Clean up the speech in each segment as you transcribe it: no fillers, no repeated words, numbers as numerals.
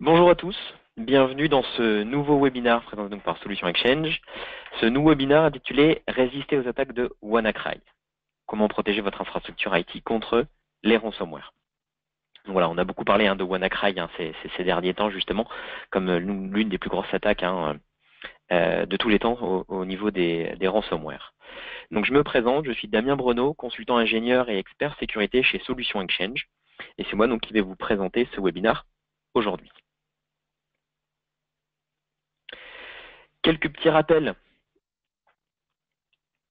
Bonjour à tous, bienvenue dans ce nouveau webinaire présenté donc par Solution Exchange. Ce nouveau webinaire intitulé Résister aux attaques de WannaCry. Comment protéger votre infrastructure IT contre les ransomware. Donc voilà, on a beaucoup parlé de WannaCry ces derniers temps justement, comme l'une des plus grosses attaques de tous les temps au niveau des ransomware. Donc je me présente, je suis Damien Breneau, consultant ingénieur et expert sécurité chez Solution Exchange. Et c'est moi donc qui vais vous présenter ce webinaire aujourd'hui. Quelques petits rappels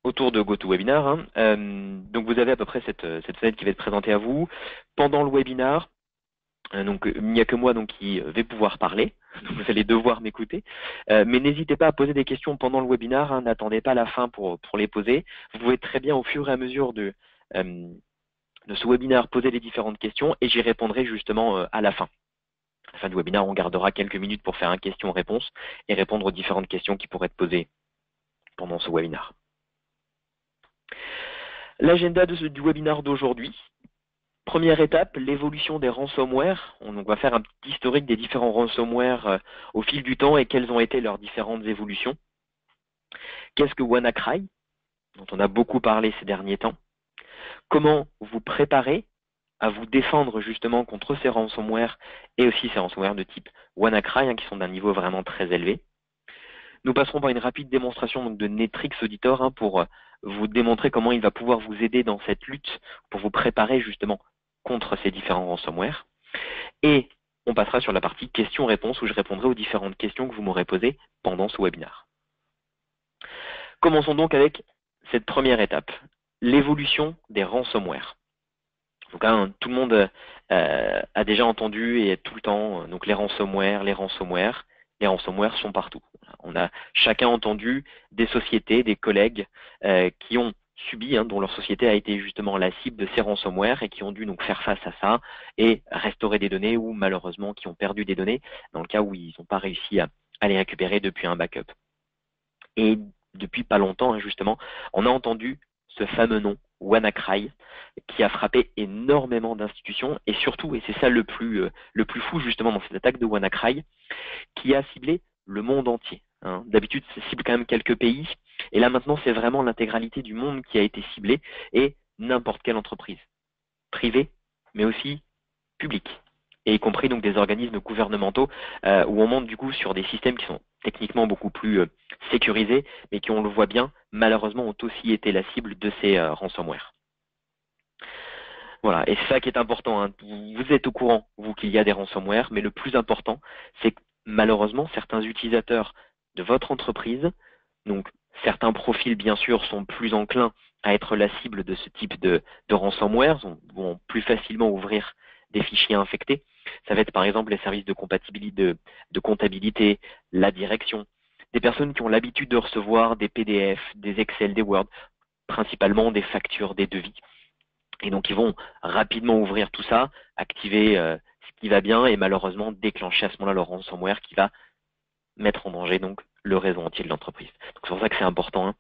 autour de GoToWebinar. Donc vous avez à peu près cette fenêtre qui va être présentée à vous. Pendant le webinar, donc il n'y a que moi qui vais pouvoir parler. Donc, vous allez devoir m'écouter. Mais n'hésitez pas à poser des questions pendant le webinar. N'attendez pas la fin pour les poser. Vous pouvez très bien au fur et à mesure de ce webinaire poser les différentes questions et j'y répondrai justement à la fin. À la fin du webinaire, on gardera quelques minutes pour faire un question-réponse et répondre aux différentes questions qui pourraient être posées pendant ce webinaire. L'agenda du webinaire d'aujourd'hui. Première étape, l'évolution des ransomware. On va faire un petit historique des différents ransomware au fil du temps et quelles ont été leurs différentes évolutions. Qu'est-ce que WannaCry, dont on a beaucoup parlé ces derniers temps. Comment vous préparer à vous défendre justement contre ces ransomware et aussi ces ransomware de type WannaCry qui sont d'un niveau vraiment très élevé. Nous passerons par une rapide démonstration de Netrix Auditor pour vous démontrer comment il va pouvoir vous aider dans cette lutte pour vous préparer justement contre ces différents ransomware. Et on passera sur la partie questions-réponses où je répondrai aux différentes questions que vous m'aurez posées pendant ce webinaire. Commençons donc avec cette première étape, l'évolution des ransomware. Donc tout le monde a déjà entendu et tout le temps donc les ransomware. Les ransomware sont partout. On a chacun entendu des sociétés, des collègues qui ont subi, dont leur société a été justement la cible de ces ransomware et qui ont dû donc faire face à ça et restaurer des données ou malheureusement qui ont perdu des données dans le cas où ils n'ont pas réussi à les récupérer depuis un backup. Et depuis pas longtemps, justement, on a entendu ce fameux nom, WannaCry, qui a frappé énormément d'institutions et surtout, et c'est ça le plus fou justement dans cette attaque de WannaCry, qui a ciblé le monde entier. D'habitude, ça cible quand même quelques pays, et là maintenant, c'est vraiment l'intégralité du monde qui a été ciblée et n'importe quelle entreprise, privée, mais aussi publique, et y compris donc des organismes gouvernementaux où on monte du coup sur des systèmes qui sont techniquement beaucoup plus sécurisés, mais qui, on le voit bien, malheureusement ont aussi été la cible de ces ransomware. Voilà, et c'est ça qui est important. Vous êtes au courant, vous, qu'il y a des ransomware, mais le plus important, c'est que malheureusement, certains utilisateurs de votre entreprise, donc certains profils bien sûr sont plus enclins à être la cible de ce type de ransomware, vont plus facilement ouvrir des fichiers infectés. Ça va être par exemple les services de comptabilité, la direction, des personnes qui ont l'habitude de recevoir des PDF, des Excel, des Word, principalement des factures, des devis. Et donc ils vont rapidement ouvrir tout ça, activer ce qui va bien et malheureusement déclencher à ce moment-là leur ransomware qui va mettre en danger donc le réseau entier de l'entreprise. Donc c'est pour ça que c'est important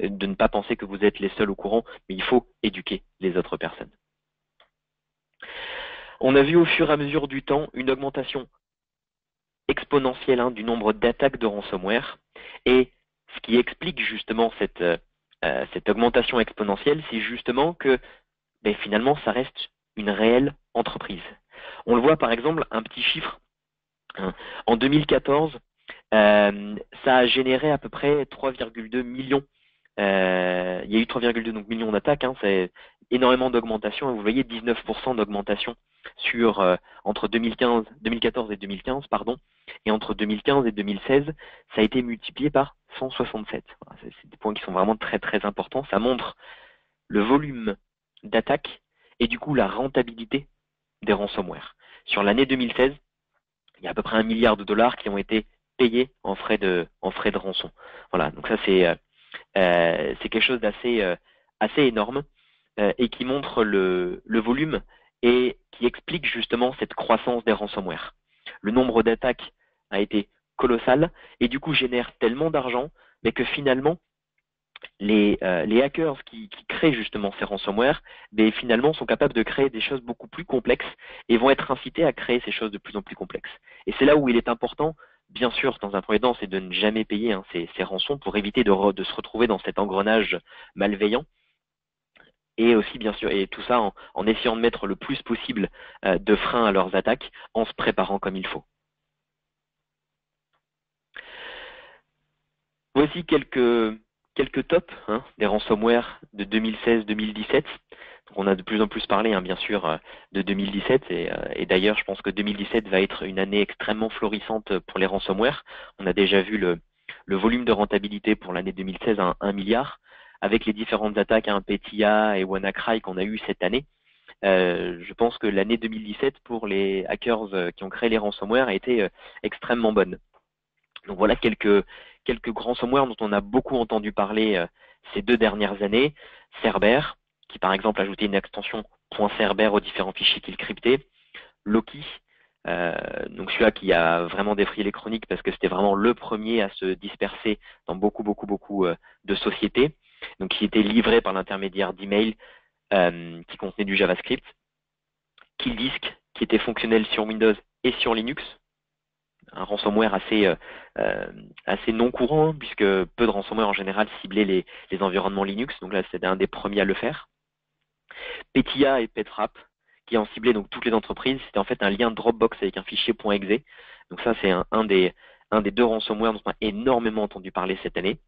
de ne pas penser que vous êtes les seuls au courant, mais il faut éduquer les autres personnes. On a vu au fur et à mesure du temps une augmentation exponentielle du nombre d'attaques de ransomware et ce qui explique justement cette augmentation exponentielle, c'est justement que finalement ça reste une réelle entreprise. On le voit par exemple, un petit chiffre, en 2014, ça a généré à peu près 3,2 millions. Il y a eu 3,2 millions d'attaques, c'est énormément d'augmentation. Vous voyez 19% d'augmentation sur entre 2014 et 2015, et entre 2015 et 2016, ça a été multiplié par 167. C'est des points qui sont vraiment très très importants. Ça montre le volume d'attaques et du coup la rentabilité des ransomware. Sur l'année 2016, il y a à peu près $1 milliard qui ont été payés en frais de rançon. Voilà, donc ça c'est quelque chose d'assez assez énorme et qui montre le volume et qui explique justement cette croissance des ransomware. Le nombre d'attaques a été colossal et du coup génère tellement d'argent mais que finalement les hackers qui créent justement ces ransomware, ben, finalement sont capables de créer des choses beaucoup plus complexes et vont être incités à créer ces choses de plus en plus complexes. Et c'est là où il est important, bien sûr, dans un premier temps, c'est de ne jamais payer ces rançons pour éviter de se retrouver dans cet engrenage malveillant. Et aussi, bien sûr, et tout ça en essayant de mettre le plus possible de freins à leurs attaques en se préparant comme il faut. Voici quelques tops des ransomware de 2016-2017. On a de plus en plus parlé, bien sûr, de 2017 et d'ailleurs, je pense que 2017 va être une année extrêmement florissante pour les ransomware. On a déjà vu le volume de rentabilité pour l'année 2016 à 1 milliard, avec les différentes attaques, Petya et WannaCry qu'on a eues cette année. Je pense que l'année 2017 pour les hackers qui ont créé les ransomware a été extrêmement bonne. Donc voilà quelques ransomware dont on a beaucoup entendu parler ces 2 dernières années. Cerber, qui par exemple ajoutait une extension .cerber aux différents fichiers qu'il cryptait. Loki, donc celui-là qui a vraiment défrayé les chroniques parce que c'était vraiment le premier à se disperser dans beaucoup de sociétés, donc qui était livré par l'intermédiaire d'email qui contenait du JavaScript. Killdisk, qui était fonctionnel sur Windows et sur Linux, un ransomware assez non courant, puisque peu de ransomware en général ciblaient les environnements Linux, donc là c'était un des premiers à le faire. Petya et Petrap, qui en ciblaient donc toutes les entreprises, c'était en fait un lien Dropbox avec un fichier .exe, donc ça c'est un des 2 ransomware dont on a énormément entendu parler cette année.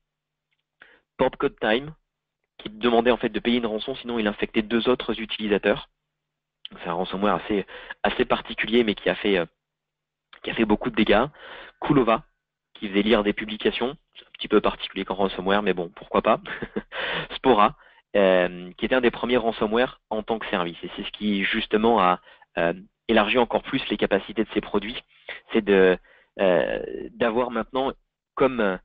Portcode Time, qui demandait en fait de payer une rançon, sinon il infectait 2 autres utilisateurs. C'est un ransomware assez particulier, mais qui a fait beaucoup de dégâts. Kulova, qui faisait lire des publications, c'est un petit peu particulier qu'en ransomware, mais bon, pourquoi pas. Spora, qui était un des premiers ransomware en tant que service. Et c'est ce qui, justement, a élargi encore plus les capacités de ces produits. C'est d'avoir maintenant, comme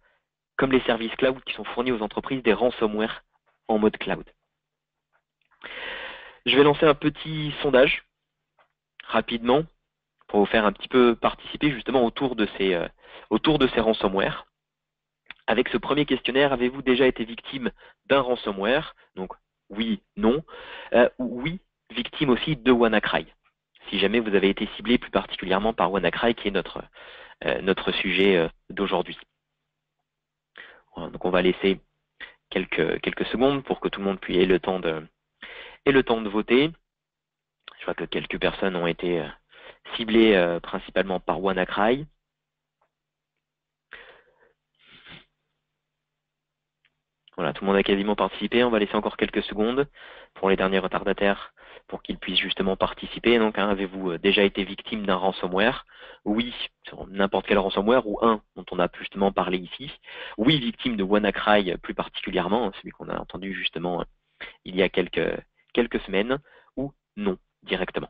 les services cloud qui sont fournis aux entreprises, des ransomware en mode cloud. Je vais lancer un petit sondage, rapidement, pour vous faire un petit peu participer justement autour de ces ransomware. Avec ce premier questionnaire, avez-vous déjà été victime d'un ransomware? Donc oui, non. Ou oui, victime aussi de WannaCry. Si jamais vous avez été ciblé plus particulièrement par WannaCry, qui est notre sujet d'aujourd'hui. Voilà, donc on va laisser quelques secondes pour que tout le monde puisse ait le temps de voter. Je vois que quelques personnes ont été ciblées principalement par WannaCry. Voilà, tout le monde a quasiment participé. On va laisser encore quelques secondes pour les derniers retardataires pour qu'ils puissent justement participer. Donc, avez-vous déjà été victime d'un ransomware? Oui, sur n'importe quel ransomware, ou un dont on a justement parlé ici. Oui, victime de WannaCry plus particulièrement, celui qu'on a entendu justement il y a quelques semaines, ou non, directement.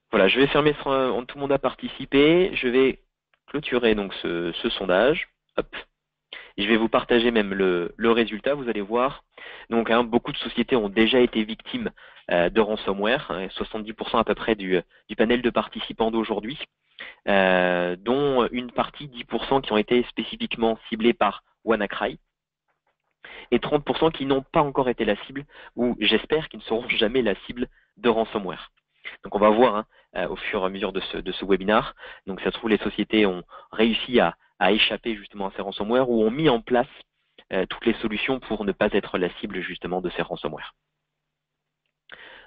Voilà, je vais fermer, tout le monde a participé. Je vais clôturer donc ce sondage. Hop. Et je vais vous partager même le résultat, vous allez voir. Donc, beaucoup de sociétés ont déjà été victimes de ransomware, 70% à peu près du panel de participants d'aujourd'hui, dont une partie, 10%, qui ont été spécifiquement ciblés par WannaCry, et 30% qui n'ont pas encore été la cible, ou j'espère qu'ils ne seront jamais la cible de ransomware. Donc on va voir au fur et à mesure de ce webinaire. Donc ça se trouve, les sociétés ont réussi à échapper justement à ces ransomware ou ont mis en place toutes les solutions pour ne pas être la cible justement de ces ransomware.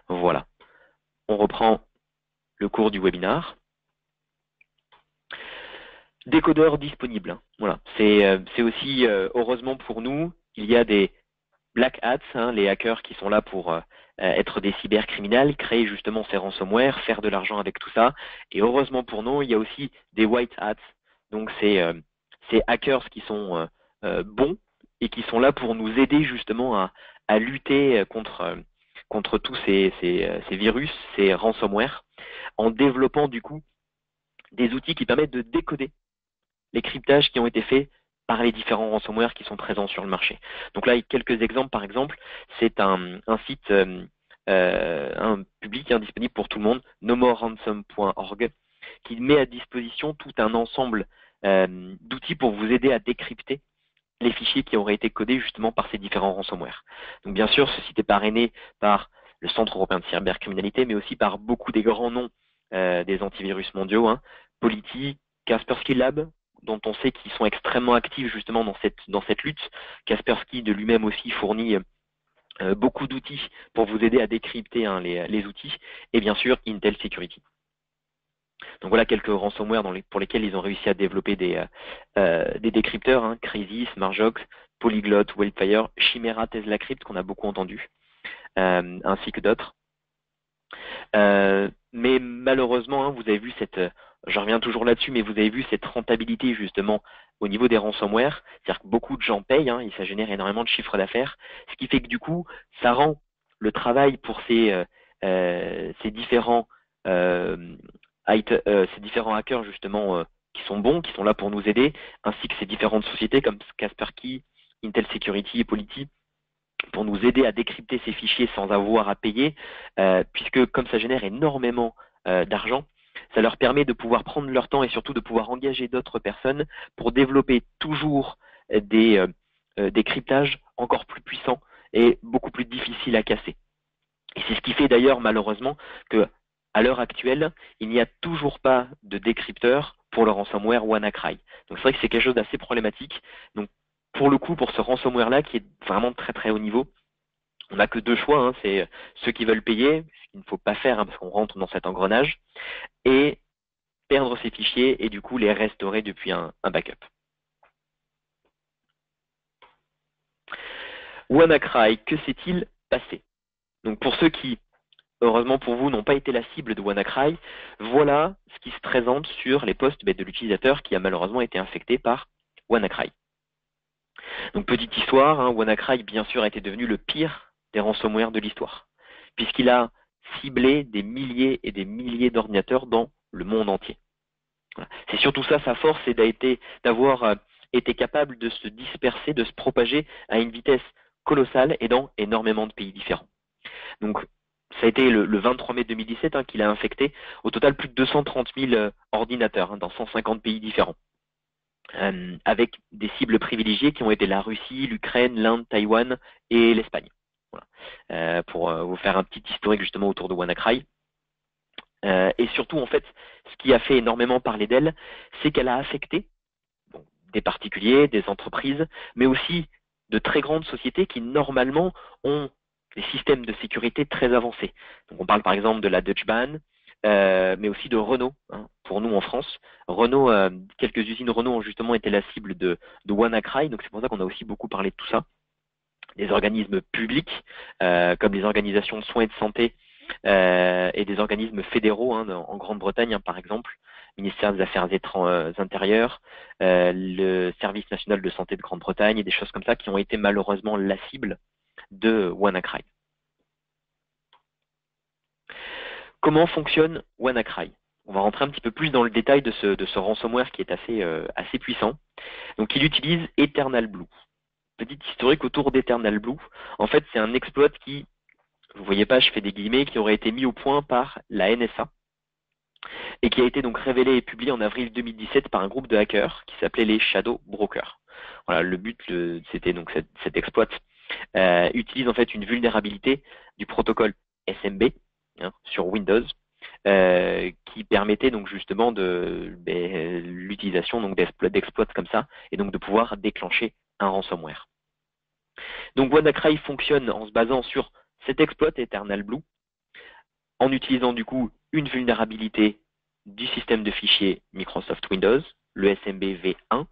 Voilà. On reprend le cours du webinaire. Décodeur disponible. Voilà. C'est aussi, heureusement pour nous, il y a des black hats, les hackers qui sont là pour être des cybercriminels, créer justement ces ransomware, faire de l'argent avec tout ça. Et heureusement pour nous, il y a aussi des white hats. Donc ces hackers qui sont bons et qui sont là pour nous aider justement à lutter contre tous ces virus, ces ransomware, en développant du coup des outils qui permettent de décoder les cryptages qui ont été faits par les différents ransomware qui sont présents sur le marché. Donc là, quelques exemples, par exemple, c'est un site un public disponible pour tout le monde, nomoreransom.org, qui met à disposition tout un ensemble d'outils pour vous aider à décrypter les fichiers qui auraient été codés justement par ces différents ransomware. Donc bien sûr, ceci était parrainé par le Centre européen de cybercriminalité, mais aussi par beaucoup des grands noms des antivirus mondiaux, Polity, Kaspersky Lab, dont on sait qu'ils sont extrêmement actifs justement dans cette lutte. Kaspersky de lui-même aussi fournit beaucoup d'outils pour vous aider à décrypter les outils, et bien sûr Intel Security. Donc voilà quelques ransomware pour lesquels ils ont réussi à développer des décrypteurs, Crazy, Smartjox, Polyglot, Wildfire, Chimera, Tesla Crypt qu'on a beaucoup entendu, ainsi que d'autres. Mais malheureusement, vous avez vu je reviens toujours là-dessus, mais vous avez vu cette rentabilité justement au niveau des ransomware, c'est-à-dire que beaucoup de gens payent, et ça génère énormément de chiffre d'affaires, ce qui fait que du coup, ça rend le travail pour ces différents ces différents hackers justement qui sont bons, qui sont là pour nous aider, ainsi que ces différentes sociétés comme Kaspersky, Intel Security et Polity, pour nous aider à décrypter ces fichiers sans avoir à payer, puisque comme ça génère énormément d'argent, ça leur permet de pouvoir prendre leur temps et surtout de pouvoir engager d'autres personnes pour développer toujours des cryptages encore plus puissants et beaucoup plus difficiles à casser. Et c'est ce qui fait d'ailleurs malheureusement que à l'heure actuelle, il n'y a toujours pas de décrypteur pour le ransomware WannaCry. Donc c'est vrai que c'est quelque chose d'assez problématique. Donc pour le coup, pour ce ransomware-là, qui est vraiment très très haut niveau, on n'a que deux choix, c'est ceux qui veulent payer, ce qu'il ne faut pas faire parce qu'on rentre dans cet engrenage, et perdre ces fichiers et du coup les restaurer depuis un backup. WannaCry, que s'est-il passé? Donc pour ceux qui, heureusement pour vous, n'ont pas été la cible de WannaCry, voilà ce qui se présente sur les postes de l'utilisateur qui a malheureusement été infecté par WannaCry. Donc petite histoire, WannaCry bien sûr a été devenu le pire des ransomware de l'histoire, puisqu'il a ciblé des milliers et des milliers d'ordinateurs dans le monde entier. Voilà. C'est surtout ça sa force, c'est d'avoir été capable de se disperser, de se propager à une vitesse colossale et dans énormément de pays différents. Donc ça a été le 23 mai 2017 qu'il a infecté au total plus de 230 000 ordinateurs dans 150 pays différents. Avec des cibles privilégiées qui ont été la Russie, l'Ukraine, l'Inde, Taïwan et l'Espagne. Voilà. Pour vous faire un petit historique justement autour de WannaCry. Et surtout, en fait, ce qui a fait énormément parler d'elle, c'est qu'elle a affecté des particuliers, des entreprises, mais aussi de très grandes sociétés qui normalement ont des systèmes de sécurité très avancés. Donc on parle par exemple de la Deutsche Bahn, mais aussi de Renault, pour nous en France. Renault, quelques usines Renault ont justement été la cible de WannaCry, donc c'est pour ça qu'on a aussi beaucoup parlé de tout ça. Des organismes publics, comme les organisations de soins et de santé, et des organismes fédéraux en Grande-Bretagne, par exemple, ministère des Affaires intérieures, le Service national de santé de Grande-Bretagne, et des choses comme ça qui ont été malheureusement la cible de WannaCry. Comment fonctionne WannaCry? On va rentrer un petit peu plus dans le détail de ce ransomware qui est assez puissant. Donc il utilise Eternal Blue. Petite historique autour d'Eternal Blue. En fait, c'est un exploit qui, vous voyez pas, je fais des guillemets, qui aurait été mis au point par la NSA et qui a été donc révélé et publié en avril 2017 par un groupe de hackers qui s'appelait les Shadow Brokers. Voilà, le but, c'était donc cet exploit utilise en fait une vulnérabilité du protocole SMB sur Windows qui permettait donc justement l'utilisation donc d'exploits comme ça et donc de pouvoir déclencher un ransomware. Donc WannaCry fonctionne en se basant sur cet exploit Eternal Blue en utilisant du coup une vulnérabilité du système de fichiers Microsoft Windows, le SMB v1.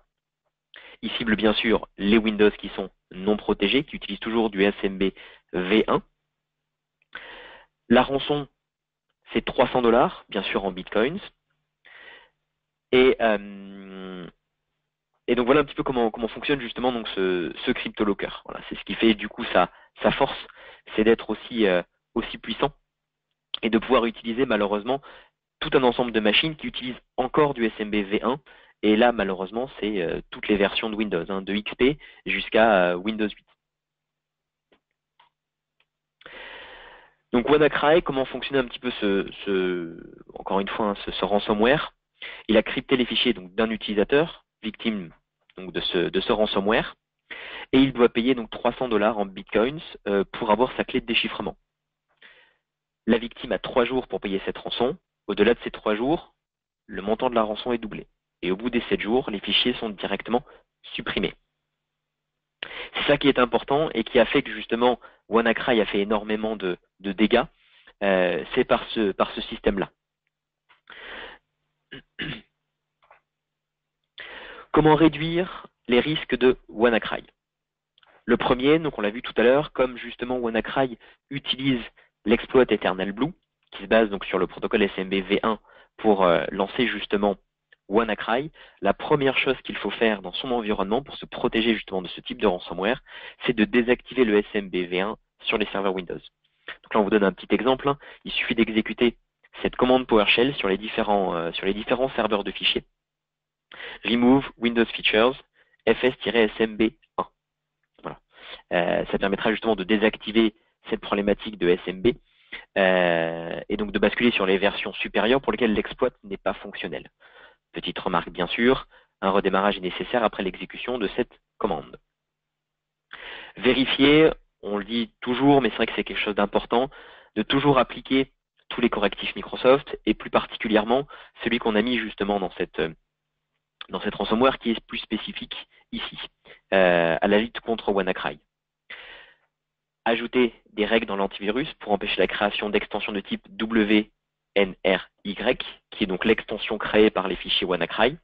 Il cible bien sûr les Windows qui sont non protégés, qui utilisent toujours du SMB v1. La rançon, c'est $300, bien sûr en bitcoins. Et donc voilà un petit peu comment fonctionne justement donc ce CryptoLocker. Voilà, c'est ce qui fait du coup sa force, c'est d'être aussi puissant et de pouvoir utiliser malheureusement tout un ensemble de machines qui utilisent encore du SMB v1. Et là, malheureusement, c'est toutes les versions de Windows, de XP jusqu'à Windows 8. Donc WannaCry, comment fonctionne un petit peu encore une fois, ce ransomware? il a crypté les fichiers donc d'un utilisateur victime donc de ce ransomware, et il doit payer donc 300 $ en bitcoins pour avoir sa clé de déchiffrement. La victime a 3 jours pour payer cette rançon. Au-delà de ces 3 jours, le montant de la rançon est doublé. Et au bout des 7 jours, les fichiers sont directement supprimés. C'est ça qui est important et qui a fait que justement WannaCry a fait énormément de dégâts. C'est par ce système-là. Comment réduire les risques de WannaCry? Le premier, donc on l'a vu tout à l'heure, comme justement WannaCry utilise l'exploit Eternal Blue, qui se base donc sur le protocole SMB v1 pour lancer justement WannaCry, la première chose qu'il faut faire dans son environnement pour se protéger justement de ce type de ransomware, c'est de désactiver le SMB v1 sur les serveurs Windows. Donc là, on vous donne un petit exemple. Hein. Il suffit d'exécuter cette commande PowerShell sur les différents serveurs de fichiers. Remove Windows Features fs-smb1. Voilà. Ça permettra justement de désactiver cette problématique de SMB et donc de basculer sur les versions supérieures pour lesquelles l'exploit n'est pas fonctionnel. Petite remarque bien sûr, un redémarrage est nécessaire après l'exécution de cette commande. Vérifier, on le dit toujours, mais c'est vrai que c'est quelque chose d'important, de toujours appliquer tous les correctifs Microsoft et plus particulièrement celui qu'on a mis justement dans cette ransomware qui est plus spécifique ici, à la lutte contre WannaCry. Ajouter des règles dans l'antivirus pour empêcher la création d'extensions de type WNRY, qui est donc l'extension créée par les fichiers WannaCry.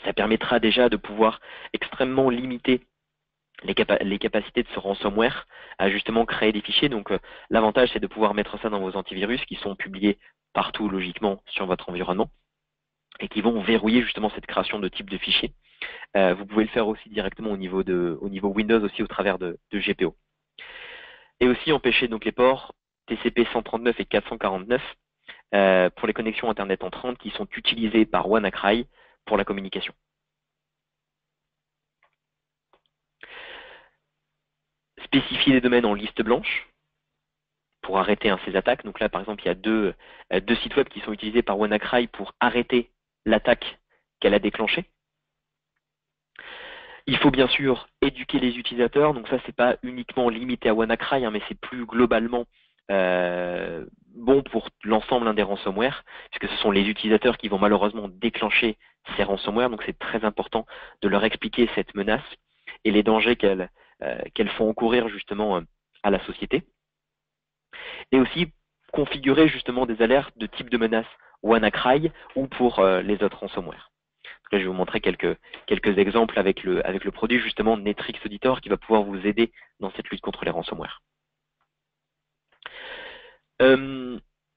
Ça permettra déjà de pouvoir extrêmement limiter les capacités de ce ransomware à justement créer des fichiers. Donc l'avantage, c'est de pouvoir mettre ça dans vos antivirus qui sont publiés partout logiquement sur votre environnement et qui vont verrouiller justement cette création de type de fichier. Vous pouvez le faire aussi directement au niveau Windows aussi au travers de GPO. Et aussi empêcher donc les ports TCP 139 et 449 pour les connexions Internet entrantes qui sont utilisées par WannaCry pour la communication. Spécifier les domaines en liste blanche pour arrêter ces attaques. Donc là, par exemple, il y a deux sites web qui sont utilisés par WannaCry pour arrêter l'attaque qu'elle a déclenchée. Il faut bien sûr éduquer les utilisateurs. Donc ça, c'est pas uniquement limité à WannaCry, hein, mais c'est plus globalement bon pour l'ensemble des ransomware, puisque ce sont les utilisateurs qui vont malheureusement déclencher ces ransomware. Donc c'est très important de leur expliquer cette menace et les dangers qu'elles font encourir justement à la société. Et aussi configurer justement des alertes de type de menace WannaCry ou pour les autres ransomware. Donc là, je vais vous montrer quelques exemples avec le produit justement Netrix Auditor qui va pouvoir vous aider dans cette lutte contre les ransomware.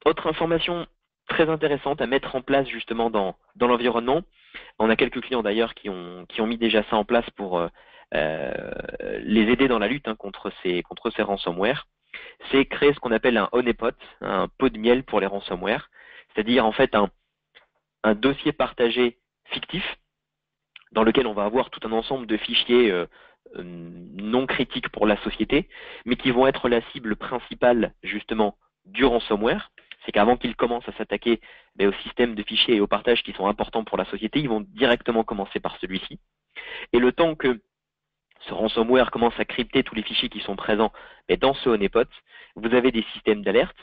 Autre information très intéressante à mettre en place justement dans l'environnement. On a quelques clients d'ailleurs qui ont mis déjà ça en place pour les aider dans la lutte contre ces ransomware. C'est créer ce qu'on appelle un honeypot, un pot de miel pour les ransomware, c'est-à-dire en fait un dossier partagé fictif dans lequel on va avoir tout un ensemble de fichiers non critiques pour la société, mais qui vont être la cible principale justement du ransomware. C'est qu'avant qu'il commence à s'attaquer au système de fichiers et aux partages qui sont importants pour la société, ils vont directement commencer par celui-ci. Et le temps que ce ransomware commence à crypter tous les fichiers qui sont présents dans ce honeypot, vous avez des systèmes d'alerte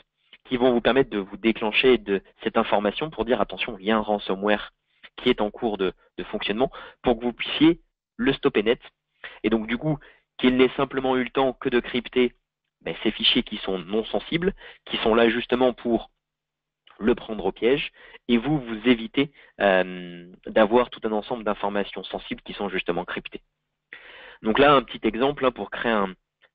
qui vont vous permettre de vous déclencher de cette information pour dire attention, il y a un ransomware qui est en cours de fonctionnement pour que vous puissiez le stopper net. Et donc du coup, qu'il n'ait simplement eu le temps que de crypter ces fichiers qui sont non sensibles, qui sont là justement pour le prendre au piège, et vous évitez d'avoir tout un ensemble d'informations sensibles qui sont justement cryptées. Donc là, un petit exemple pour créer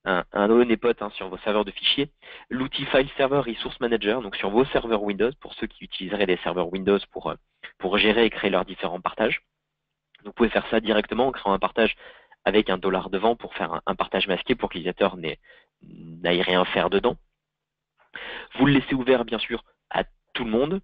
un honeypot sur vos serveurs de fichiers, l'outil File Server Resource Manager, donc sur vos serveurs Windows, pour ceux qui utiliseraient des serveurs Windows pour gérer et créer leurs différents partages. Donc vous pouvez faire ça directement en créant un partage avec $1 devant pour faire un partage masqué pour que l'utilisateur n'aille rien faire dedans. Vous le laissez ouvert bien sûr à tout le monde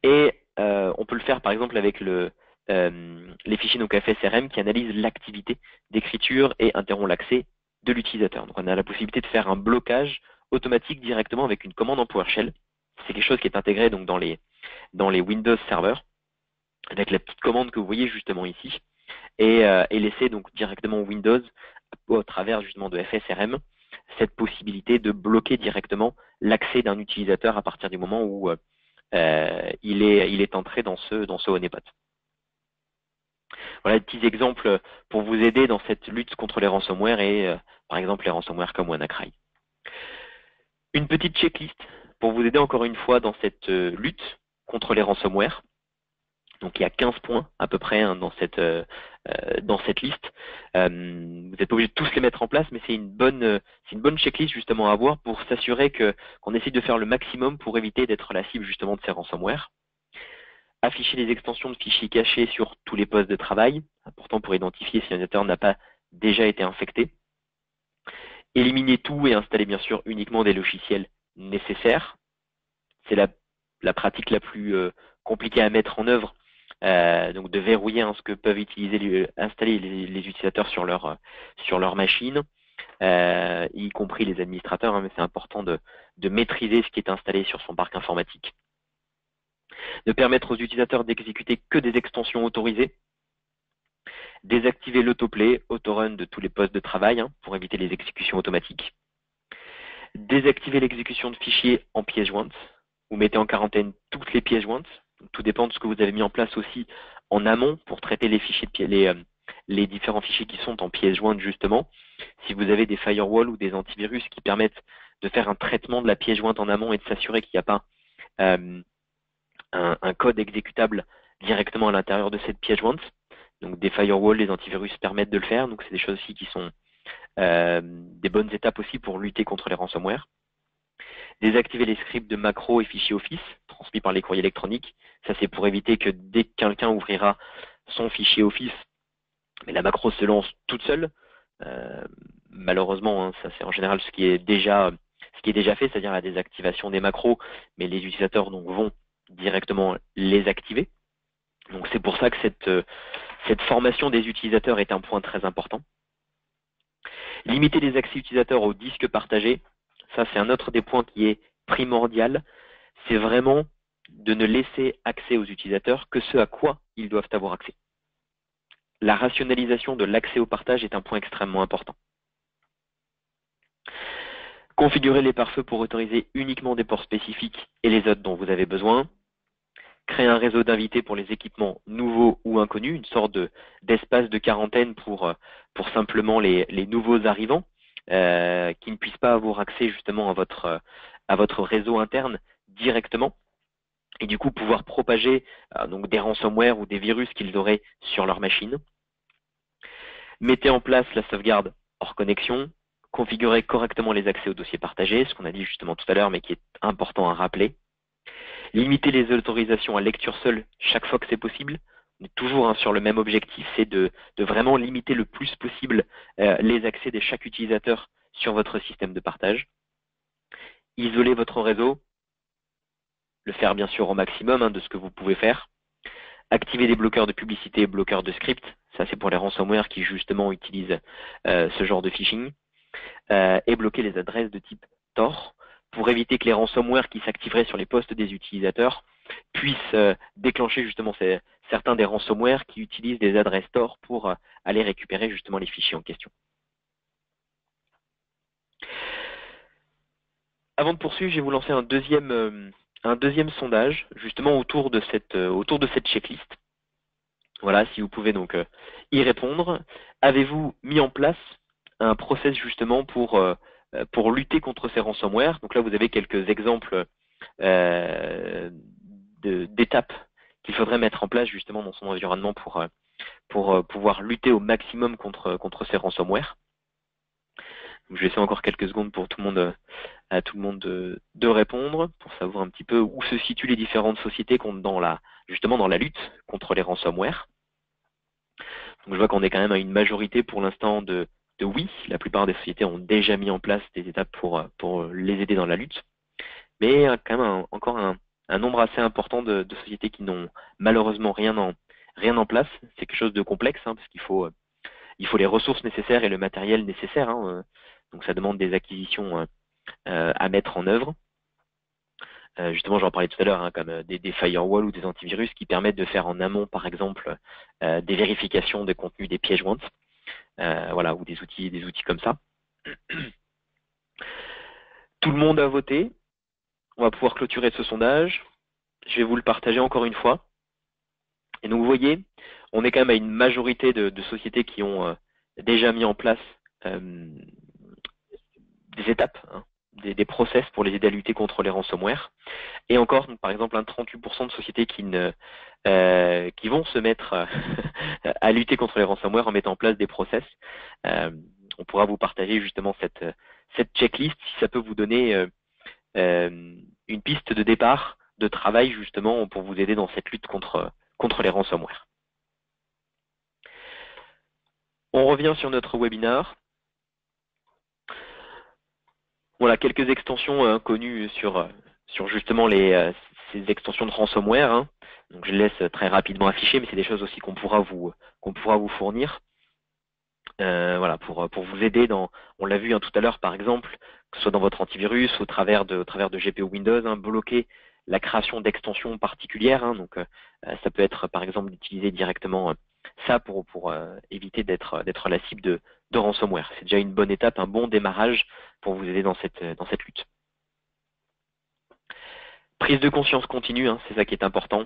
et on peut le faire par exemple avec les fichiers donc FSRM qui analysent l'activité d'écriture et interrompt l'accès de l'utilisateur. Donc on a la possibilité de faire un blocage automatique directement avec une commande en PowerShell. C'est quelque chose qui est intégré donc dans les Windows Server. avec la petite commande que vous voyez justement ici, et laisser donc directement Windows, au travers justement de FSRM, cette possibilité de bloquer directement l'accès d'un utilisateur à partir du moment où il est entré dans ce honeypot. Voilà des petits exemples pour vous aider dans cette lutte contre les ransomware et par exemple les ransomware comme WannaCry. Une petite checklist pour vous aider encore une fois dans cette lutte contre les ransomware. Donc il y a 15 points à peu près hein, dans cette liste. Vous n'êtes pas obligé de tous les mettre en place, mais c'est une bonne checklist justement à avoir pour s'assurer qu'on essaie de faire le maximum pour éviter d'être la cible justement de ces ransomware. Afficher les extensions de fichiers cachés sur tous les postes de travail, important pour identifier si un utilisateur n'a pas déjà été infecté. Éliminer tout et installer bien sûr uniquement des logiciels nécessaires. C'est la pratique la plus compliquée à mettre en œuvre. Donc de verrouiller ce que peuvent installer les utilisateurs sur leur machine, y compris les administrateurs, hein, mais c'est important de maîtriser ce qui est installé sur son parc informatique. De permettre aux utilisateurs d'exécuter que des extensions autorisées. Désactiver l'autoplay, autorun de tous les postes de travail hein, pour éviter les exécutions automatiques. Désactiver l'exécution de fichiers en pièces jointes. Vous mettez en quarantaine toutes les pièces jointes. Tout dépend de ce que vous avez mis en place aussi en amont pour traiter les fichiers les différents fichiers qui sont en pièces jointes justement. Si vous avez des firewalls ou des antivirus qui permettent de faire un traitement de la pièce jointe en amont et de s'assurer qu'il n'y a pas un code exécutable directement à l'intérieur de cette pièce jointe. Donc des firewalls, des antivirus permettent de le faire. Donc c'est des choses aussi qui sont des bonnes étapes aussi pour lutter contre les ransomware. Désactiver les scripts de macro et fichiers Office transmis par les courriers électroniques. Ça c'est pour éviter que dès que quelqu'un ouvrira son fichier Office, mais la macro se lance toute seule. Malheureusement, hein, ça c'est en général ce qui est déjà fait, c'est-à-dire la désactivation des macros, mais les utilisateurs donc vont directement les activer. Donc c'est pour ça que cette formation des utilisateurs est un point très important. Limiter les accès utilisateurs aux disques partagés, ça c'est un autre des points qui est primordial. C'est vraiment de ne laisser accès aux utilisateurs que ce à quoi ils doivent avoir accès. La rationalisation de l'accès au partage est un point extrêmement important. Configurer les pare-feux pour autoriser uniquement des ports spécifiques et les autres dont vous avez besoin. Créer un réseau d'invités pour les équipements nouveaux ou inconnus, une sorte d'espace de quarantaine pour simplement les nouveaux arrivants qui ne puissent pas avoir accès justement à votre réseau interne directement et du coup pouvoir propager donc des ransomware ou des virus qu'ils auraient sur leur machine. Mettez en place la sauvegarde hors connexion, configurez correctement les accès aux dossiers partagés, ce qu'on a dit justement tout à l'heure mais qui est important à rappeler. Limiter les autorisations à lecture seule chaque fois que c'est possible. On est toujours sur le même objectif, c'est de vraiment limiter le plus possible les accès de chaque utilisateur sur votre système de partage. Isoler votre réseau, le faire bien sûr au maximum de ce que vous pouvez faire. Activer des bloqueurs de publicité et bloqueurs de script, ça c'est pour les ransomware qui justement utilisent ce genre de phishing. Et bloquer les adresses de type Tor, pour éviter que les ransomware qui s'activeraient sur les postes des utilisateurs puissent déclencher justement certains des ransomware qui utilisent des adresses Tor pour aller récupérer justement les fichiers en question. Avant de poursuivre, je vais vous lancer un deuxième sondage justement autour de cette checklist. Voilà, si vous pouvez donc y répondre. Avez-vous mis en place un process justement pour lutter contre ces ransomware? Donc là, vous avez quelques exemples d'étapes qu'il faudrait mettre en place justement dans son environnement pour pouvoir lutter au maximum contre ces ransomware. Donc, je vais laisser encore quelques secondes pour tout le monde de répondre, pour savoir un petit peu où se situent les différentes sociétés justement dans la lutte contre les ransomware. Donc je vois qu'on est quand même à une majorité pour l'instant de oui. La plupart des sociétés ont déjà mis en place des étapes pour les aider dans la lutte. Mais quand même encore un nombre assez important de sociétés qui n'ont malheureusement rien en place. C'est quelque chose de complexe parce qu'il faut les ressources nécessaires et le matériel nécessaire. Donc ça demande des acquisitions à mettre en œuvre. Justement, j'en parlais tout à l'heure, hein, comme des firewalls ou des antivirus qui permettent de faire en amont, par exemple, des vérifications de contenu des pièces jointes, voilà, ou des outils comme ça. Tout le monde a voté. On va pouvoir clôturer ce sondage. Je vais vous le partager encore une fois. Et donc, vous voyez, on est quand même à une majorité de sociétés qui ont déjà mis en place des étapes, hein, des process pour les aider à lutter contre les ransomware. Et encore, par exemple, 38% de sociétés qui vont se mettre à lutter contre les ransomware en mettant en place des process. On pourra vous partager justement cette checklist si ça peut vous donner une piste de départ de travail justement pour vous aider dans cette lutte contre les ransomware. On revient sur notre webinaire. Voilà quelques extensions connues sur justement ces extensions de ransomware. Hein. Donc je les laisse très rapidement afficher, mais c'est des choses aussi qu'on pourra vous fournir. Voilà pour vous aider on l'a vu tout à l'heure par exemple, que ce soit dans votre antivirus, au travers de GPO Windows, hein, bloquer la création d'extensions particulières. Hein, donc ça peut être par exemple d'utiliser directement ça pour éviter d'être la cible de ransomware. C'est déjà une bonne étape, un bon démarrage pour vous aider dans cette lutte. Prise de conscience continue, hein, c'est ça qui est important.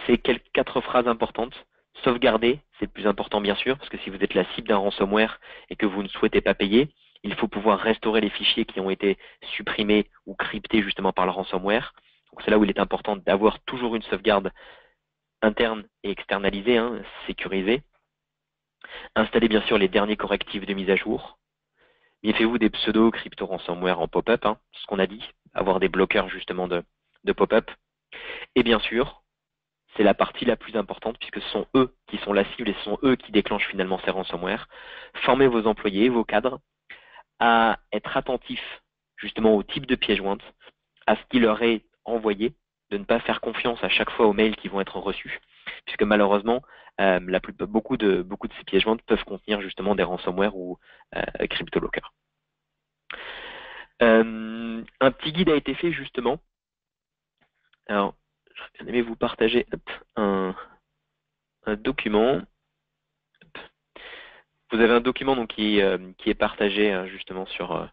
C'est 4 phrases importantes. Sauvegarder, c'est le plus important bien sûr, parce que si vous êtes la cible d'un ransomware et que vous ne souhaitez pas payer, il faut pouvoir restaurer les fichiers qui ont été supprimés ou cryptés justement par le ransomware. Donc c'est là où il est important d'avoir toujours une sauvegarde interne et externalisée, hein, sécurisée. Installez bien sûr les derniers correctifs de mise à jour. Méfiez-vous des pseudo crypto ransomware en pop-up, hein, ce qu'on a dit, avoir des bloqueurs justement de pop-up. Et bien sûr, c'est la partie la plus importante puisque ce sont eux qui sont la cible et ce sont eux qui déclenchent finalement ces ransomware. Formez vos employés, vos cadres à être attentifs justement au type de pièce jointe, à ce qui leur est envoyé, de ne pas faire confiance à chaque fois aux mails qui vont être reçus, puisque malheureusement, beaucoup de ces pièces jointes peuvent contenir justement des ransomware ou cryptolockers. Un petit guide a été fait justement. Alors, j'aurais bien aimé vous partager un document. Vous avez un document donc qui est partagé justement sur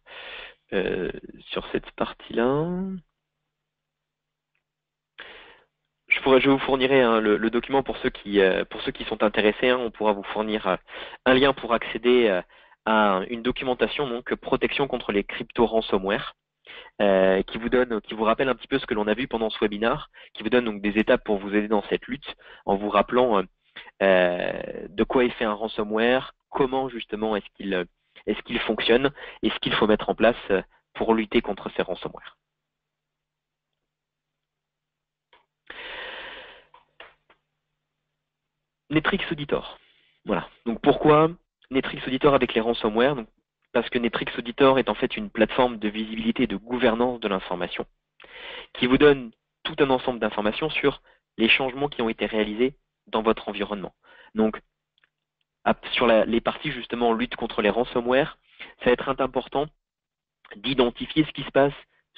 cette partie-là. Je vous fournirai le document pour ceux qui sont intéressés. Hein. On pourra vous fournir un lien pour accéder à une documentation donc protection contre les crypto ransomware. Qui vous rappelle un petit peu ce que l'on a vu pendant ce webinaire, qui vous donne donc des étapes pour vous aider dans cette lutte, en vous rappelant de quoi est fait un ransomware, comment justement est-ce qu'il fonctionne, et ce qu'il faut mettre en place pour lutter contre ces ransomware. Netrix Auditor. Voilà. Donc pourquoi Netrix Auditor avec les ransomware? Donc, parce que Netrix Auditor est en fait une plateforme de visibilité et de gouvernance de l'information qui vous donne tout un ensemble d'informations sur les changements qui ont été réalisés dans votre environnement. Donc, sur les parties justement lutte contre les ransomware, ça va être important d'identifier ce qui se passe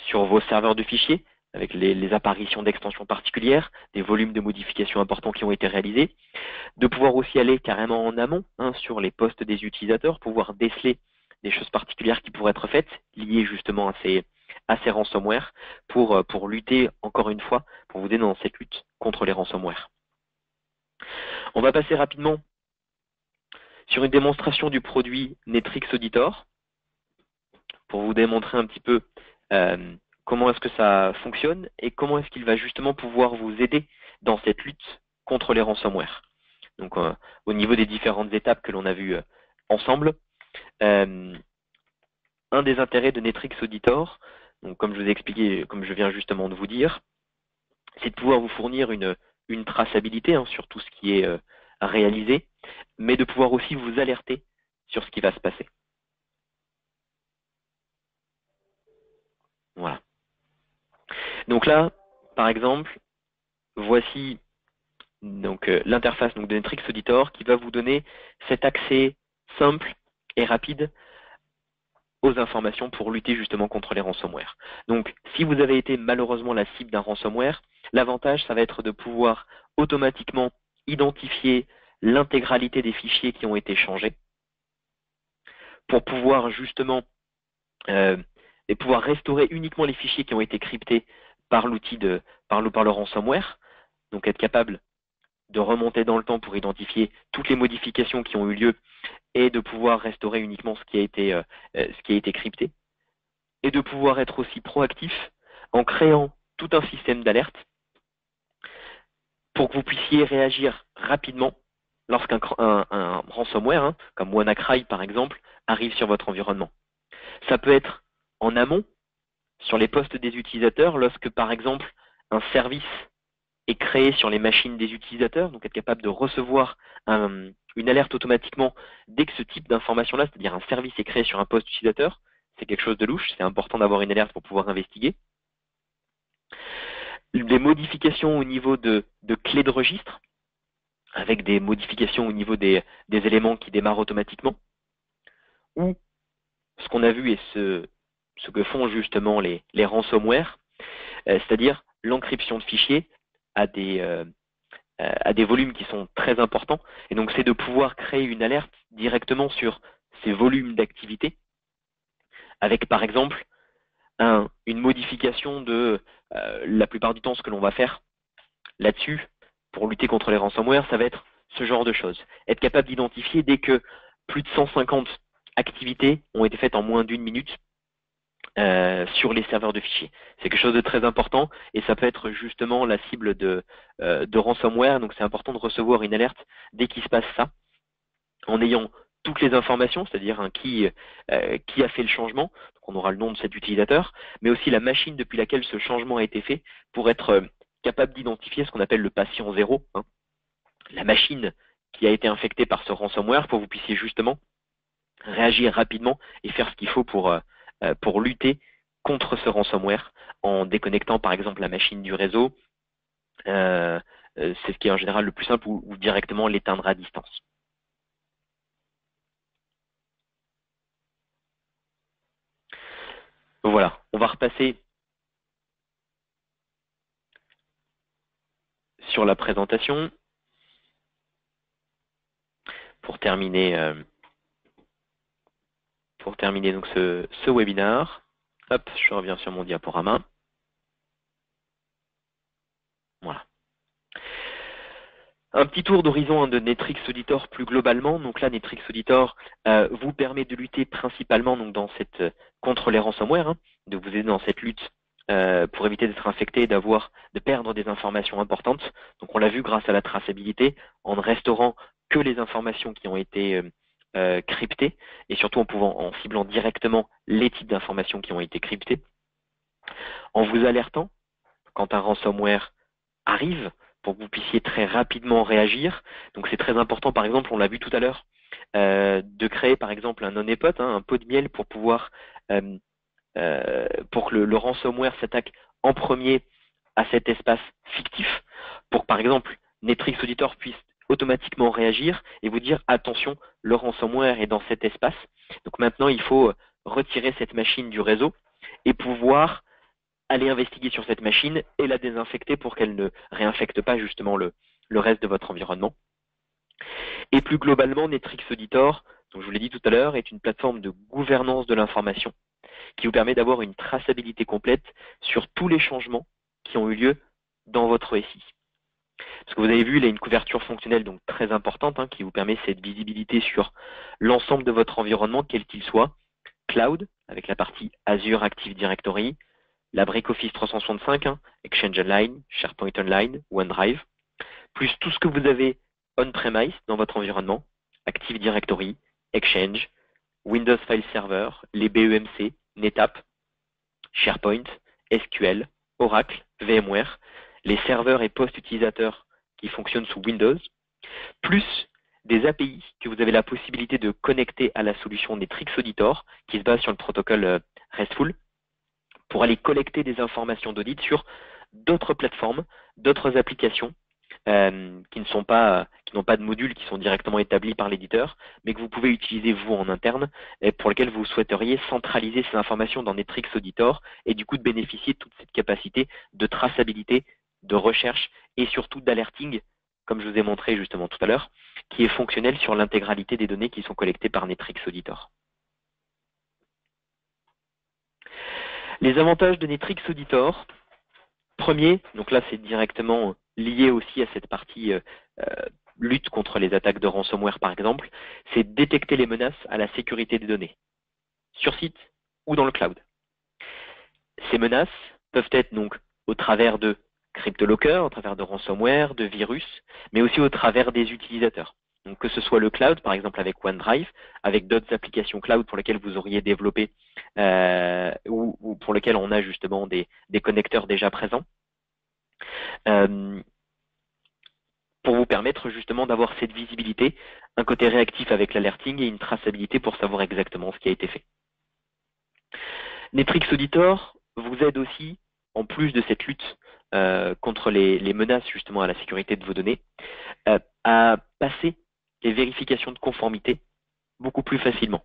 sur vos serveurs de fichiers, avec les apparitions d'extensions particulières, des volumes de modifications importants qui ont été réalisés, de pouvoir aussi aller carrément en amont sur les postes des utilisateurs, pouvoir déceler des choses particulières qui pourraient être faites, liées justement à ces ransomware, pour lutter encore une fois, pour vous aider dans cette lutte contre les ransomware. On va passer rapidement sur une démonstration du produit Netrix Auditor, pour vous démontrer un petit peu comment est-ce que ça fonctionne et comment est-ce qu'il va justement pouvoir vous aider dans cette lutte contre les ransomware. Donc au niveau des différentes étapes que l'on a vues ensemble, un des intérêts de Netrix Auditor, donc comme je vous ai expliqué, comme je viens justement de vous dire, c'est de pouvoir vous fournir une traçabilité sur tout ce qui est réalisé, mais de pouvoir aussi vous alerter sur ce qui va se passer. Voilà. Donc là, par exemple, voici donc l'interface de Netrix Auditor qui va vous donner cet accès simple et rapide aux informations pour lutter justement contre les ransomware. Donc, si vous avez été malheureusement la cible d'un ransomware, l'avantage, ça va être de pouvoir automatiquement identifier l'intégralité des fichiers qui ont été changés pour pouvoir justement et pouvoir restaurer uniquement les fichiers qui ont été cryptés par l'outil par le ransomware. Donc, être capable de remonter dans le temps pour identifier toutes les modifications qui ont eu lieu et de pouvoir restaurer uniquement ce qui a été crypté, et de pouvoir être aussi proactif en créant tout un système d'alerte pour que vous puissiez réagir rapidement lorsqu'un ransomware, comme WannaCry par exemple, arrive sur votre environnement. Ça peut être en amont, sur les postes des utilisateurs, lorsque par exemple un service est créé sur les machines des utilisateurs, donc être capable de recevoir une alerte automatiquement dès que ce type d'information-là, c'est-à-dire un service est créé sur un poste utilisateur, c'est quelque chose de louche, c'est important d'avoir une alerte pour pouvoir investiguer. Des modifications au niveau de clés de registre, avec des modifications au niveau des éléments qui démarrent automatiquement, ou ce qu'on a vu et ce que font justement les ransomware, c'est-à-dire l'encryption de fichiers à des volumes qui sont très importants. Et donc, c'est de pouvoir créer une alerte directement sur ces volumes d'activité, avec par exemple une modification de la plupart du temps ce que l'on va faire là-dessus pour lutter contre les ransomware, ça va être ce genre de choses. Être capable d'identifier dès que plus de 150 activités ont été faites en moins d'une minute sur les serveurs de fichiers. C'est quelque chose de très important et ça peut être justement la cible de ransomware. Donc c'est important de recevoir une alerte dès qu'il se passe ça, en ayant toutes les informations, c'est-à-dire qui a fait le changement, donc on aura le nom de cet utilisateur, mais aussi la machine depuis laquelle ce changement a été fait pour être capable d'identifier ce qu'on appelle le patient zéro, la machine qui a été infectée par ce ransomware, pour que vous puissiez justement réagir rapidement et faire ce qu'il faut pour lutter contre ce ransomware en déconnectant par exemple la machine du réseau. C'est ce qui est en général le plus simple, ou directement l'éteindre à distance. Voilà, on va repasser sur la présentation pour terminer donc ce webinaire. Hop, je reviens sur mon diaporama. Voilà. Un petit tour d'horizon de Netrix Auditor plus globalement. Donc là, Netrix Auditor vous permet de lutter principalement donc dans contre les ransomware, de vous aider dans cette lutte pour éviter d'être infecté et de perdre des informations importantes. Donc on l'a vu grâce à la traçabilité, en ne restaurant que les informations qui ont été cryptées, et surtout en ciblant directement les types d'informations qui ont été cryptées, en vous alertant quand un ransomware arrive, pour que vous puissiez très rapidement réagir. Donc c'est très important, par exemple, on l'a vu tout à l'heure, de créer par exemple un honeypot, un pot de miel pour pouvoir pour que le ransomware s'attaque en premier à cet espace fictif, pour que par exemple Netrix Auditor puisse automatiquement réagir et vous dire attention, le ransomware est dans cet espace. Donc maintenant il faut retirer cette machine du réseau et pouvoir aller investiguer sur cette machine et la désinfecter pour qu'elle ne réinfecte pas justement le reste de votre environnement. Et plus globalement, Netrix Auditor, donc je vous l'ai dit tout à l'heure, est une plateforme de gouvernance de l'information qui vous permet d'avoir une traçabilité complète sur tous les changements qui ont eu lieu dans votre SI. Parce que vous avez vu, il y a une couverture fonctionnelle donc très importante qui vous permet cette visibilité sur l'ensemble de votre environnement, quel qu'il soit, cloud, avec la partie Azure Active Directory, la brique Office 365, Exchange Online, SharePoint Online, OneDrive, plus tout ce que vous avez on-premise dans votre environnement, Active Directory, Exchange, Windows File Server, les BEMC, NetApp, SharePoint, SQL, Oracle, VMware, les serveurs et postes utilisateurs qui fonctionnent sous Windows, plus des API que vous avez la possibilité de connecter à la solution Netrix Auditor, qui se base sur le protocole RESTful, pour aller collecter des informations d'audit sur d'autres plateformes, d'autres applications, qui n'ont pas de modules qui sont directement établis par l'éditeur, mais que vous pouvez utiliser vous en interne et pour lesquels vous souhaiteriez centraliser ces informations dans Netrix Auditor et du coup de bénéficier de toute cette capacité de traçabilité, de recherche et surtout d'alerting, comme je vous ai montré justement tout à l'heure, qui est fonctionnel sur l'intégralité des données qui sont collectées par Netrix Auditor. Les avantages de Netrix Auditor, premier, donc là c'est directement lié aussi à cette partie lutte contre les attaques de ransomware par exemple, c'est détecter les menaces à la sécurité des données, sur site ou dans le cloud. Ces menaces peuvent être donc au travers de CryptoLocker, au travers de ransomware, de virus, mais aussi au travers des utilisateurs. Donc que ce soit le cloud, par exemple avec OneDrive, avec d'autres applications cloud pour lesquelles vous auriez développé ou pour lesquelles on a justement des connecteurs déjà présents, pour vous permettre justement d'avoir cette visibilité, un côté réactif avec l'alerting et une traçabilité pour savoir exactement ce qui a été fait. Netrix Auditor vous aide aussi, en plus de cette lutte contre les menaces justement à la sécurité de vos données, à passer les vérifications de conformité beaucoup plus facilement.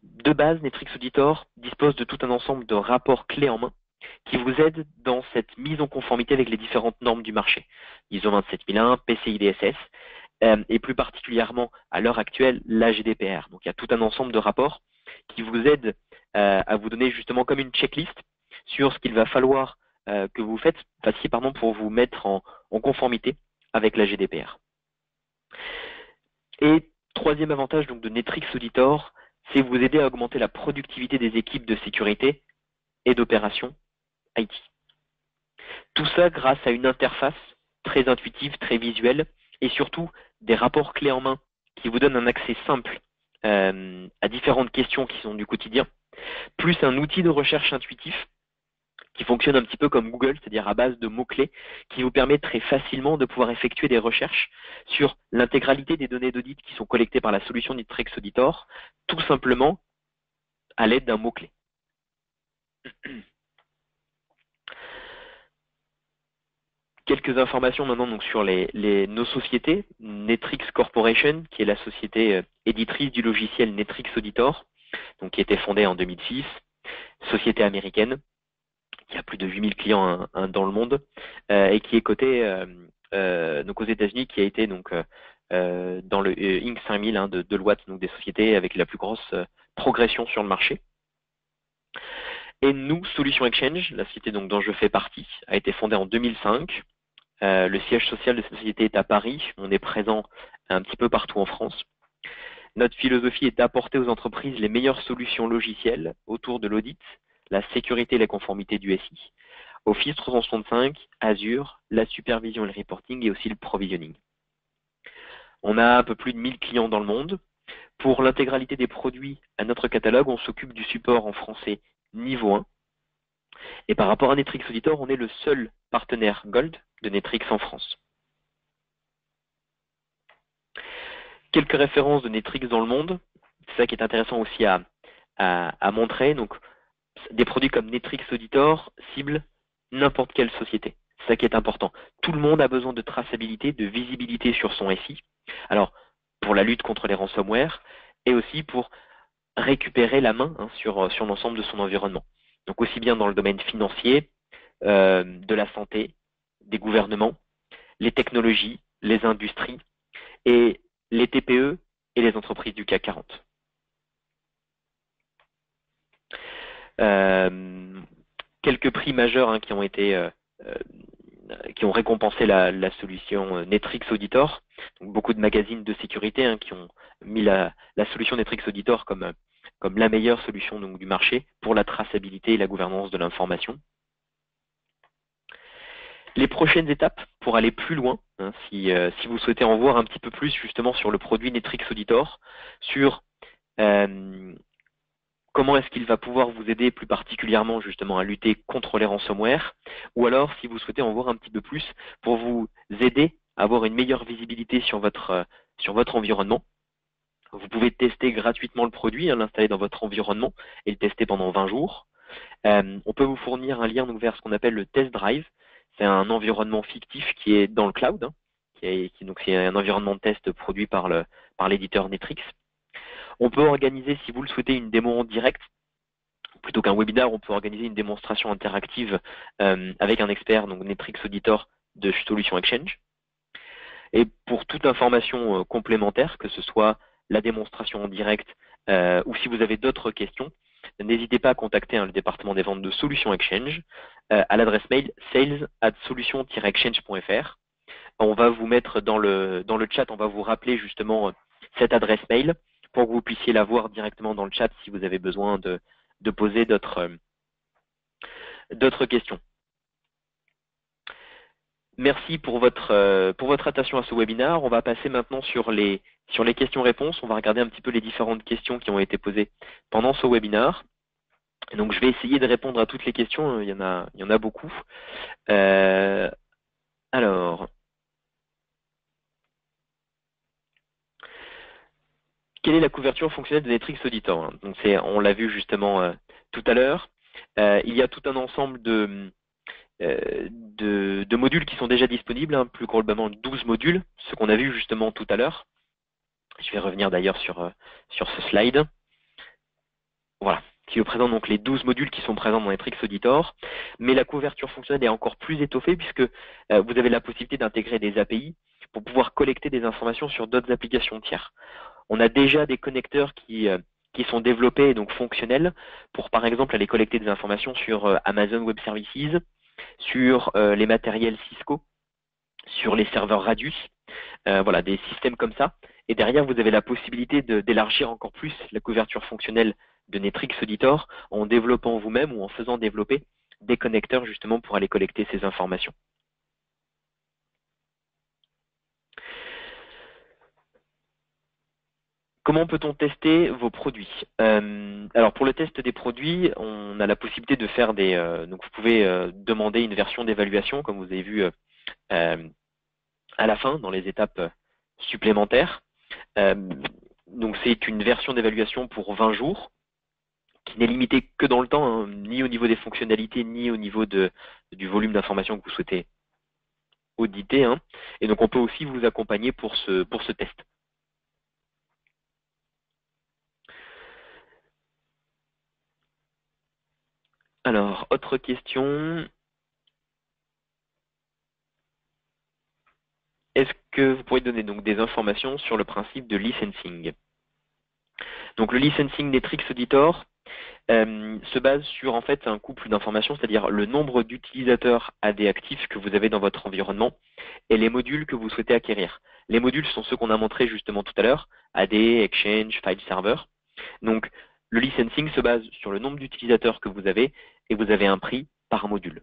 De base, Netrix Auditor dispose de tout un ensemble de rapports clés en main qui vous aident dans cette mise en conformité avec les différentes normes du marché. ISO 27001, PCI DSS, et plus particulièrement à l'heure actuelle, la GDPR. Donc il y a tout un ensemble de rapports qui vous aident à vous donner justement comme une checklist sur ce qu'il va falloir que vous fassiez pour vous mettre en conformité avec la GDPR. Et troisième avantage donc de Netrix Auditor, c'est vous aider à augmenter la productivité des équipes de sécurité et d'opération IT. Tout ça grâce à une interface très intuitive, très visuelle et surtout des rapports clés en main qui vous donnent un accès simple à différentes questions qui sont du quotidien, plus un outil de recherche intuitif qui fonctionne un petit peu comme Google, c'est-à-dire à base de mots-clés, qui vous permet très facilement de pouvoir effectuer des recherches sur l'intégralité des données d'audit qui sont collectées par la solution Netrix Auditor, tout simplement à l'aide d'un mot-clé. Quelques informations maintenant donc, sur nos sociétés. Netrix Corporation, qui est la société éditrice du logiciel Netrix Auditor, donc, qui a été fondée en 2006, société américaine, qui a plus de 8000 clients dans le monde, et qui est cotée donc aux États-Unis, qui a été donc dans le Inc 5000 de Deloitte, donc des sociétés avec la plus grosse progression sur le marché. Et nous, Solution Exchange, la société donc dont je fais partie, a été fondée en 2005. Le siège social de cette société est à Paris. On est présent un petit peu partout en France. Notre philosophie est d'apporter aux entreprises les meilleures solutions logicielles autour de l'audit, la sécurité et la conformité du SI, Office 365, Azure, la supervision et le reporting et aussi le provisioning. On a un peu plus de 1000 clients dans le monde. Pour l'intégralité des produits à notre catalogue, on s'occupe du support en français niveau 1. Et par rapport à Netrix Auditor, on est le seul partenaire Gold de Netrix en France. Quelques références de Netrix dans le monde. C'est ça qui est intéressant aussi à montrer. Donc, des produits comme Netrix Auditor ciblent n'importe quelle société. C'est ça qui est important. Tout le monde a besoin de traçabilité, de visibilité sur son SI. Alors, pour la lutte contre les ransomware et aussi pour récupérer la main sur l'ensemble de son environnement. Donc aussi bien dans le domaine financier, de la santé, des gouvernements, les technologies, les industries et les TPE et les entreprises du CAC 40. Quelques prix majeurs qui ont été qui ont récompensé la solution Netrix Auditor. Donc, beaucoup de magazines de sécurité qui ont mis la solution Netrix Auditor comme la meilleure solution donc, du marché pour la traçabilité et la gouvernance de l'information. Les prochaines étapes pour aller plus loin, si vous souhaitez en voir un petit peu plus justement sur le produit Netrix Auditor, sur comment est-ce qu'il va pouvoir vous aider plus particulièrement justement à lutter contre les ransomware, ou alors si vous souhaitez en voir un petit peu plus pour vous aider à avoir une meilleure visibilité sur votre environnement. Vous pouvez tester gratuitement le produit, l'installer dans votre environnement et le tester pendant 20 jours. On peut vous fournir un lien donc, vers ce qu'on appelle le test drive. c'est un environnement fictif qui est dans le cloud, hein, donc c'est un environnement de test produit par l'éditeur Netrix. On peut organiser, si vous le souhaitez, une démo en direct. Plutôt qu'un webinaire, on peut organiser une démonstration interactive avec un expert, donc Netrix Auditor de Solution Exchange. Et pour toute information complémentaire, que ce soit la démonstration en direct ou si vous avez d'autres questions, n'hésitez pas à contacter le département des ventes de Solution Exchange à l'adresse mail sales@solution-exchange.fr. On va vous mettre dans le chat, on va vous rappeler justement cette adresse mail pour que vous puissiez la voir directement dans le chat si vous avez besoin de poser d'autres questions. Merci pour votre attention à ce webinaire. On va passer maintenant sur les questions-réponses. On va regarder un petit peu les différentes questions qui ont été posées pendant ce webinaire. Et donc je vais essayer de répondre à toutes les questions. Il y en a beaucoup. Alors, quelle est la couverture fonctionnelle de Netrix Auditor? Donc on l'a vu justement tout à l'heure. Il y a tout un ensemble de modules qui sont déjà disponibles, plus globalement 12 modules, ce qu'on a vu justement tout à l'heure. Je vais revenir d'ailleurs sur ce slide. Voilà, qui représente donc les 12 modules qui sont présents dans Netrix Auditor. Mais la couverture fonctionnelle est encore plus étoffée puisque vous avez la possibilité d'intégrer des API pour pouvoir collecter des informations sur d'autres applications tiers. On a déjà des connecteurs qui sont développés et donc fonctionnels pour par exemple aller collecter des informations sur Amazon Web Services, sur les matériels Cisco, sur les serveurs Radius, voilà, des systèmes comme ça. Et derrière, vous avez la possibilité d'élargir encore plus la couverture fonctionnelle de Netrix Auditor en développant vous-même ou en faisant développer des connecteurs justement pour aller collecter ces informations. Comment peut-on tester vos produits? Alors pour le test des produits, on a la possibilité de faire donc vous pouvez demander une version d'évaluation, comme vous avez vu à la fin, dans les étapes supplémentaires. Donc c'est une version d'évaluation pour 20 jours, qui n'est limitée que dans le temps, hein, ni au niveau des fonctionnalités, ni au niveau du volume d'informations que vous souhaitez auditer. Hein. Et donc on peut aussi vous accompagner pour ce test. Alors, autre question. Est-ce que vous pourriez donner donc des informations sur le principe de licensing? Donc le licensing Netrix Auditor se base sur en fait un couple d'informations, c'est-à-dire le nombre d'utilisateurs AD actifs que vous avez dans votre environnement et les modules que vous souhaitez acquérir. Les modules sont ceux qu'on a montrés justement tout à l'heure, AD, Exchange, File Server. Donc le licensing se base sur le nombre d'utilisateurs que vous avez et vous avez un prix par module.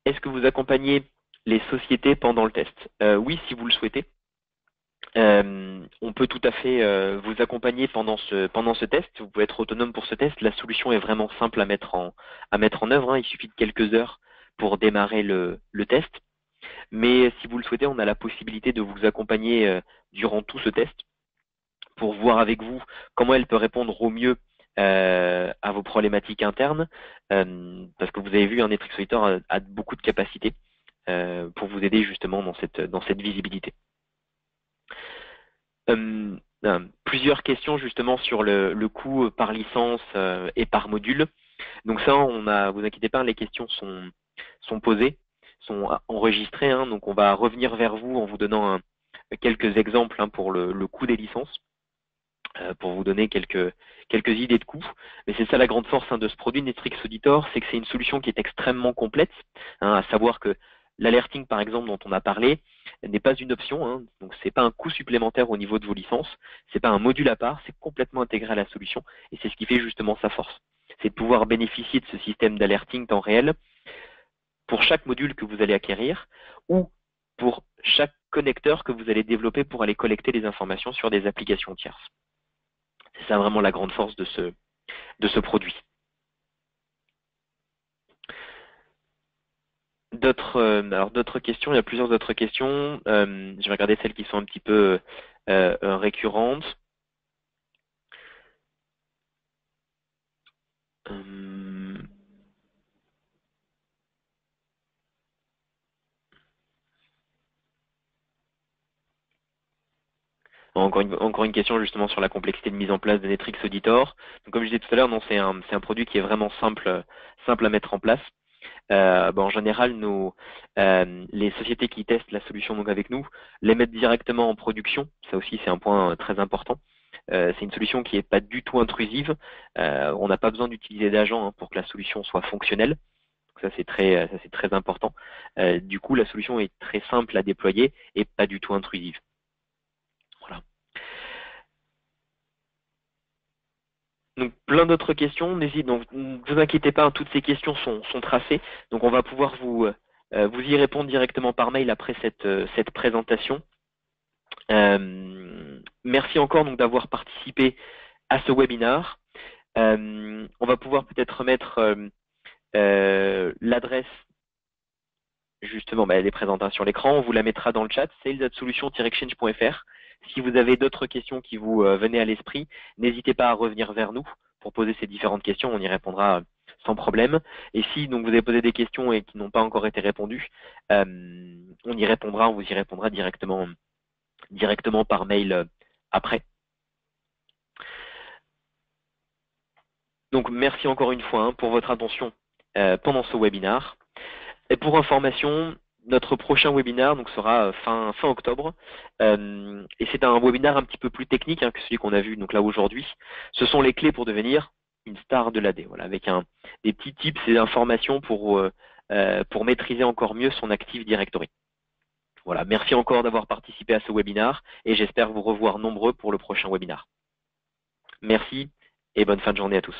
Est-ce que vous accompagnez les sociétés pendant le test? Oui, si vous le souhaitez. On peut tout à fait vous accompagner pendant ce test. Vous pouvez être autonome pour ce test. La solution est vraiment simple à mettre en œuvre. Hein. Il suffit de quelques heures pour démarrer le test. Mais si vous le souhaitez, on a la possibilité de vous accompagner durant tout ce test pour voir avec vous comment elle peut répondre au mieux à vos problématiques internes, parce que vous avez vu, un Netrix Auditor a beaucoup de capacités pour vous aider justement dans cette visibilité. Plusieurs questions justement sur le coût par licence et par module. Donc ça, vous inquiétez pas, les questions sont posées, sont enregistrées. Hein, donc on va revenir vers vous en vous donnant quelques exemples pour le coût des licences, pour vous donner quelques idées de coûts. Mais c'est ça la grande force de ce produit Netrix Auditor, c'est que c'est une solution qui est extrêmement complète, à savoir que l'alerting, par exemple, dont on a parlé, n'est pas une option, hein, donc c'est pas un coût supplémentaire au niveau de vos licences, c'est pas un module à part, c'est complètement intégré à la solution, et c'est ce qui fait justement sa force. C'est de pouvoir bénéficier de ce système d'alerting temps réel pour chaque module que vous allez acquérir, ou pour chaque connecteur que vous allez développer pour aller collecter les informations sur des applications tierces. C'est ça vraiment la grande force de ce produit. D'autres questions, il y a plusieurs autres questions. Je vais regarder celles qui sont un petit peu récurrentes. Encore une question justement sur la complexité de mise en place de Netrix Auditor. Donc, comme je disais tout à l'heure, non, c'est un produit qui est vraiment simple à mettre en place. En général, les sociétés qui testent la solution donc avec nous les mettent directement en production. Ça aussi, c'est un point très important. C'est une solution qui n'est pas du tout intrusive. On n'a pas besoin d'utiliser d'agents pour que la solution soit fonctionnelle. Donc ça, c'est très important. Du coup, la solution est très simple à déployer et pas du tout intrusive. Voilà. Donc plein d'autres questions, donc ne vous inquiétez pas, toutes ces questions sont tracées, donc on va pouvoir vous y répondre directement par mail après cette présentation. Merci encore donc d'avoir participé à ce webinaire. On va pouvoir peut-être remettre l'adresse justement des présentations sur l'écran, on vous la mettra dans le chat, sales@solution-exchange.fr. Si vous avez d'autres questions qui vous venaient à l'esprit, n'hésitez pas à revenir vers nous pour poser ces différentes questions, on y répondra sans problème. Et si donc vous avez posé des questions et qui n'ont pas encore été répondues, on vous y répondra directement par mail après. Donc merci encore une fois pour votre attention pendant ce webinaire. Et pour information, notre prochain webinaire sera fin octobre. Et c'est un webinaire un petit peu plus technique que celui qu'on a vu donc là aujourd'hui. Ce sont les clés pour devenir une star de l'AD. Voilà, avec des petits tips et informations pour maîtriser encore mieux son Active Directory. Voilà, merci encore d'avoir participé à ce webinaire et j'espère vous revoir nombreux pour le prochain webinaire. Merci et bonne fin de journée à tous.